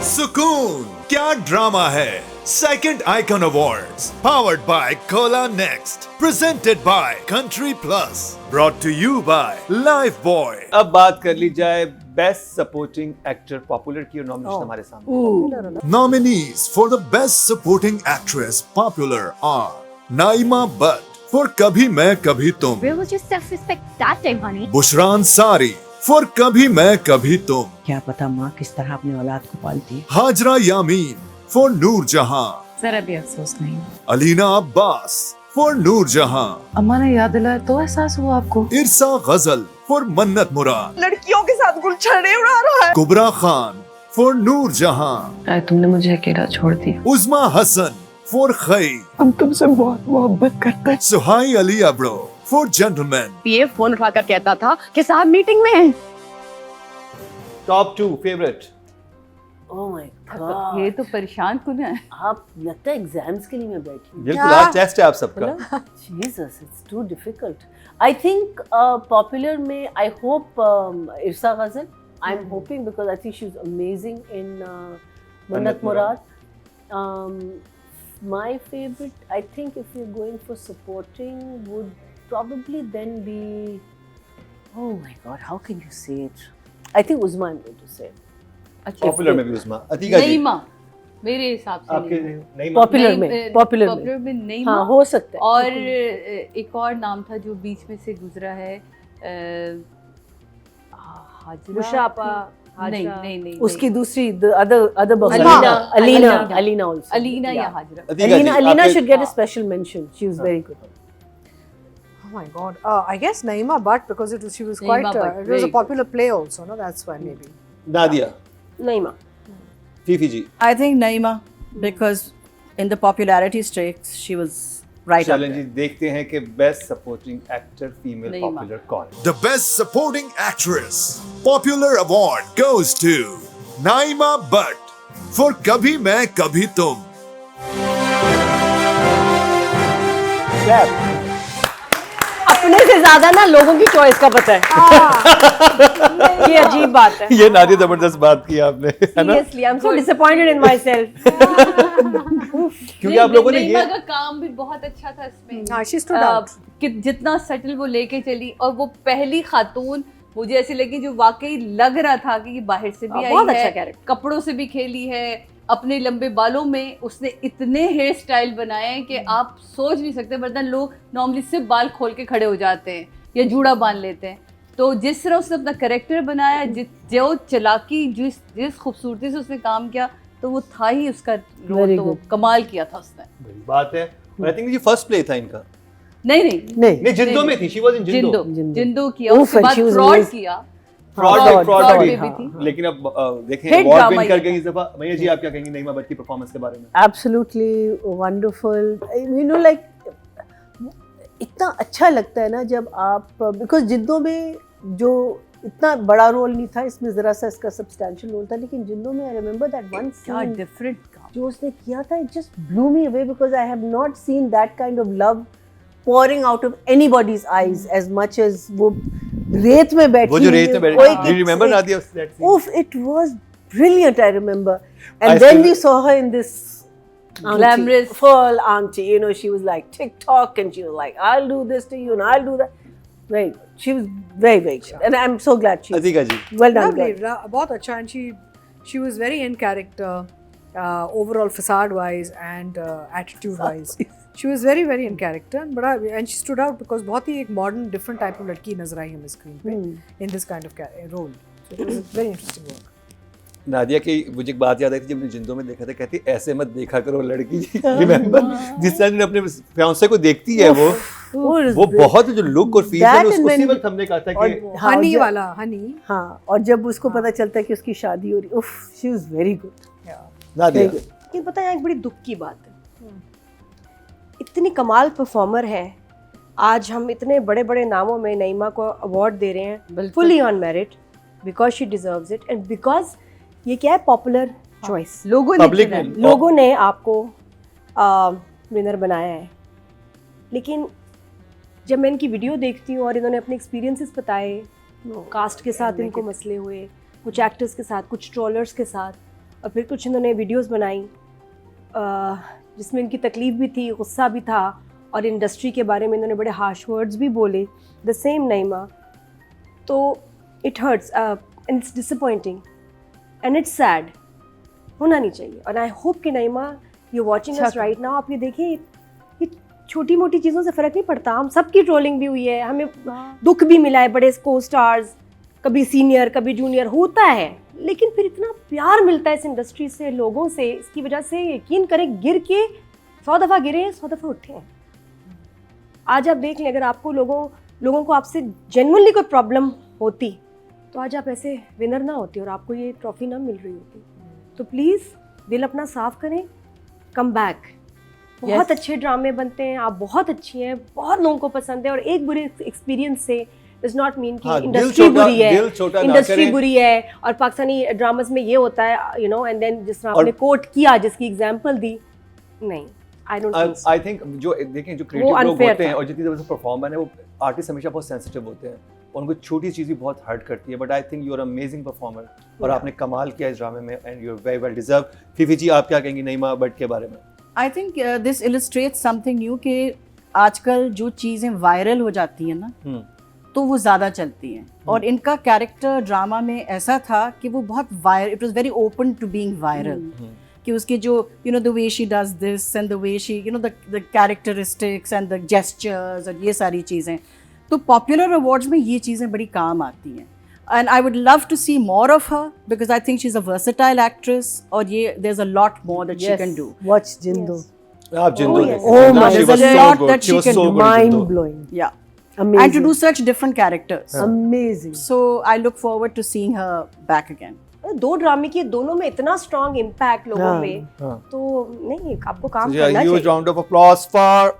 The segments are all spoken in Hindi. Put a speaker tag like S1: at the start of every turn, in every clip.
S1: सुकून क्या ड्रामा है second icon awards powered by Cola Next presented by Country Plus brought to you by Lifebuoy.
S2: अब बात कर ली जाए बेस्ट सपोर्टिंग एक्टर पॉपुलर की और नॉमिनेशन हमारे सामने।
S1: Nominees for the best supporting actress popular are Naima Butt for कभी मैं कभी तुम,
S3: Where was your self-respect that time, honey?
S1: Bushra Ansari for कभी मैं कभी तुम,
S4: क्या पता माँ किस तरह अपनी औलाद को पालती है।
S1: हाजरा यामीन for नूरजहां,
S5: जरा भी अफसोस नहीं।
S1: अलीना अब्बास for नूरजहां,
S5: अम्मा ने याद दिलाया तो एहसास हुआ आपको।
S1: इरसा गजल for मन्नत मुराद,
S6: लड़कियों के साथ गुलछड़े उड़ा रहा है।
S1: कुबरा खान for नूरजहां,
S5: शायद तुमने मुझे अकेला छोड़ दिया।
S1: उज़मा हसन for खई,
S6: हम तुमसे बहुत मोहब्बत करते हैं।
S1: सुहाई अली अब्रो for जेंटलमैन,
S3: ये फोन उठाकर कहता था कि साहब मीटिंग में हैं।
S2: Top 2 favourite.
S4: Oh my God,
S5: ये तो परेशान कौन है?
S4: आप लगता है एग्जाम्स के लिए मैं बैठी।
S2: बिल्कुल आज टेस्ट है आप सबका।
S4: Jesus, it's too difficult. I think popular में I hope Irsa Ghazal. I am hoping because I think she is amazing in Mannat Murad. My favorite, I think, if you're going for supporting, would probably then be. Oh my God, how can you say it? I think Uzma I'm going to say.
S5: अच्छा,
S2: पॉपुलर में भी उस्मा। अतीका जी
S5: नईमा मेरे हिसाब से
S2: आपके
S5: नहीं।
S2: नहीं
S4: Popular में, popular में।
S5: नईमा।
S4: हाँ, हो सकता है।
S5: और एक और नाम था जो बीच में से गुजरा है, हाजरा।
S6: मुशापा,
S5: नहीं।
S4: उसकी दूसरी the other box.
S5: Alina.
S4: Alina also.
S5: Alina या
S4: Yeah.
S5: हाजरा।
S2: अतीका जी
S4: Alina
S2: आपके-
S4: should get a special mention. She was very good.
S6: Oh my God. I guess Naima Butt because she was
S5: Naima
S6: quite.
S5: Butt,
S6: It was a
S5: very
S6: popular play also. No, that's why maybe.
S2: Nadia
S4: Naima.
S2: Fifi ji
S7: I think Naima, because in the popularity stakes, she was right up
S2: challenge
S7: there.
S2: देखते हैं कि बेस्ट सपोर्टिंग एक्टर फीमेल
S5: नईमा।
S2: पॉपुलर कौन।
S1: The best supporting actress popular award goes to Naima Butt for कभी मैं कभी तुम।
S4: अपने से ज्यादा ना लोगों की चॉइस का पता है। ये अजीब बात है।
S2: ये नादिया जबरदस्त बात की आपने, है ना?
S4: Seriously, I'm so disappointed in myself.
S2: क्योंकि आप लोगों ने
S5: नईमा
S2: ये
S5: का काम भी बहुत अच्छा था इसमें।
S6: हाँ, she stood out.
S5: कि जितना सटल वो लेके चली और वो पहली खातून मुझे ऐसी लगी जो वाकई लग रहा था कि ये बाहर से भी आई
S4: बहुत
S5: है,
S4: अच्छा character।
S5: कपड़ों से भी खेली है, अपने लंबे बालों में उसने इतने हेयर स्टाइल बनाए हैं कि आप सोच नहीं सकते। वरना लोग नॉर्मली सिर्फ बाल खोल के खड़े हो जाते हैं या जूड़ा बांध लेते हैं। तो जिस तरह उसने अपना कैरेक्टर बनाया, जो चलाकी, जिस खूबसूरती से उसने काम किया, तो वो था ही उसका रोल।
S4: Very
S5: तो
S4: good।
S5: कमाल किया था उसने।
S2: बड़ी बात है। आई थिंक ये फर्स्ट प्ले था इनका।
S5: नहीं
S2: नहीं जिंदो में थी, शी वाज इन जिंदो।
S5: जिंदो किया,
S4: Oof,
S5: उसके
S4: and
S5: बाद
S4: she was
S5: फ्रॉड
S4: amazing।
S5: किया।
S2: फ्रॉड
S5: fraud
S2: भी
S5: में भी थी।
S2: लेकिन अब देखें
S5: Hit
S2: अवार्ड
S5: drama
S2: विन कर
S5: ये
S2: गई इस दफा। मैया जी आप क्या कहेंगी नईमा बट की परफॉर्मेंस के बारे में?
S4: Absolutely wonderful. You know, like इतना अच्छा लगता है ना जब आप, बिकॉज जिद्दों में जो इतना बड़ा रोल नहीं था, इसमें जरा सा इसका सब्सटैंशियल रोल था, लेकिन जिद्दों में आई रिमेंबर दैट वन
S5: क्या
S4: सीन
S5: डिफरेंट काम।
S4: जो उसने किया था, it just blue me away because I have not seen that kind of love pouring out of anybody's eyes as much as वो रेत में बैठी
S2: वो जो रेत में बैठी, do you remember Nadia that scene?
S4: Oof, it was brilliant, I remember. And
S2: I
S4: then
S2: still-
S4: we saw her in this
S5: Glamorous.
S4: full auntie, you know, she was like TikTok and she was like, I'll do this to you and I'll do that. Very good. She was very, very good. And I'm so glad she
S2: Atika ji
S4: well done.
S6: Lovely,
S4: girl.
S6: बहुत अच्छा, and she was very in character, overall facade wise and attitude wise. She was very very in character, and she stood out because बहुत ही एक modern different type of लड़की नजर आई हमें screen पे in this kind of role. So it was a very interesting work.
S2: Nadia की मुझे एक बात याद आई थी जब मैंने जिंदो में देखा था, कहती ऐसे मत देखा करो लड़की। रिमेंबर जिस तरह ने अपने फियांसे को देखती है वो बहुत जो लुक और फील है
S4: That
S2: उसको
S4: and
S2: उसी
S4: when-
S2: वक्त हमने कहा था कि
S4: हाँ,
S6: Honey
S4: जब-
S6: वाला honey.
S4: हाँ, और जब उसको पता चलता है कि उसकी शादी हो रही, उफ, she was very good.
S2: Nadia
S4: Very good.
S8: लेकिन पता है एक बड़ी दुख की बात है, इतनी कमाल परफॉर्मर है, आज हम इतने बड़े बड़े नामों में नईमा को अवार्ड दे रहे हैं fully on merit because she deserves it and because ये क्या है, पॉपुलर चॉइस।
S5: लोगों ने
S2: पब्लिक
S5: चुना।
S2: में
S8: लोगों ने आपको विनर बनाया है, लेकिन जब मैं इनकी वीडियो देखती हूँ और इन्होंने अपने एक्सपीरियंसेस बताए, कास्ट के साथ इनको मसले हुए, कुछ एक्टर्स के साथ, कुछ ट्रोलर्स के साथ, और फिर कुछ इन्होंने वीडियोस बनाई जिसमें इनकी तकलीफ भी थी, गुस्सा भी था, और इंडस्ट्री के बारे में इन्होंने बड़े हार्श वर्ड्स भी बोले, द सेम नईमा। तो it hurts and it's disappointing and it's sad, होना नहीं चाहिए। और आई होप कि Naeema you watching us right now, आप ये देखिए, ये छोटी मोटी चीज़ों से फ़र्क नहीं पड़ता, हम सबकी ट्रोलिंग भी हुई है, हमें दुख भी मिला है, बड़े को स्टार्स, कभी सीनियर कभी जूनियर होता है, लेकिन फिर इतना प्यार मिलता है इस इंडस्ट्री से, लोगों से, इसकी वजह से यकीन करें गिर के 100 दफ़ा गिरे 100 दफ़ा उठे हैं। आज आप देख लें, अगर आपको लोगों को आपसे जेन्युइनली कोई प्रॉब्लम होती तो आज आप ऐसे विनर ना होती और आपको ये ट्रॉफी ना मिल रही होती। तो प्लीज़ दिल अपना साफ करें, कम बैक। बहुत अच्छे ड्रामे बनते हैं, आप बहुत अच्छी हैं, बहुत लोगों को पसंद है, और एक बुरे एक्सपीरियंस से डज नॉट मीन कि इंडस्ट्री बुरी है, इंडस्ट्री बुरी है और पाकिस्तानी ड्रामास में ये होता है, यू नो, एंड देन जिस तरह आपने कोट किया, जिसकी एग्जांपल दी, नहीं, आई
S2: थिंक जो देखें, जो क्रिएटिव लोग होते हैं और जितनी देर से परफॉर्मर है, वो आर्टिस्ट हमेशा बहुत सेंसिटिव होते हैं और उनको छोटी चीज़ भी बहुत हर्ट करती है, but I think you are amazing performer और आपने कमाल किया इस ड्रामे में and you are very well deserve. Fifi ji, आप क्या कहेंगी नईमा भट्ट के बारे में?
S7: I think this illustrates something new कि आजकल जो चीज़ें वायरल हो जाती हैं ना, तो वो ज़्यादा चलती हैं, और इनका कैरेक्टर ड्रामा में ऐसा था कि वो बहुत viral, it was very open to being viral, कि उसके जो you know the way she does this and the way she you know the characteristics and the gestures और ये सारी चीज़ें, तो पॉपुलर अवार्ड्स में ये चीज़ें बड़ी काम आती हैं। And I would love to see more of her because I think she's a versatile actress, और ये there's a lot more that she can do.
S4: Watch Jindo.
S2: आप जिंदो देखो,
S4: Oh my,
S7: there's a lot that she can do.
S4: Mind blowing.
S7: Yeah.
S4: Amazing.
S7: And to do such different characters.
S4: Amazing.
S7: So I look forward to seeing her back again.
S8: 2 ड्रामे किए, दोनों में इतना स्ट्रॉन्ग इम्पैक्ट लोगों पे, तो नहीं, आपको काम करना चाहिए।
S2: Huge round of applause for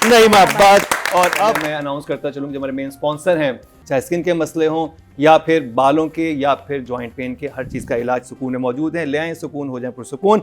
S2: Naeema Butt. और अब मैं अनाउंस करता चलूँ जो हमारे मेन स्पॉन्सर हैं, चाहे स्किन के मसले हों या फिर बालों के या फिर जॉइंट पेन के, हर चीज़ का इलाज सुकून में मौजूद है। ले आएं सुकून, हो जाए पुरसुकून।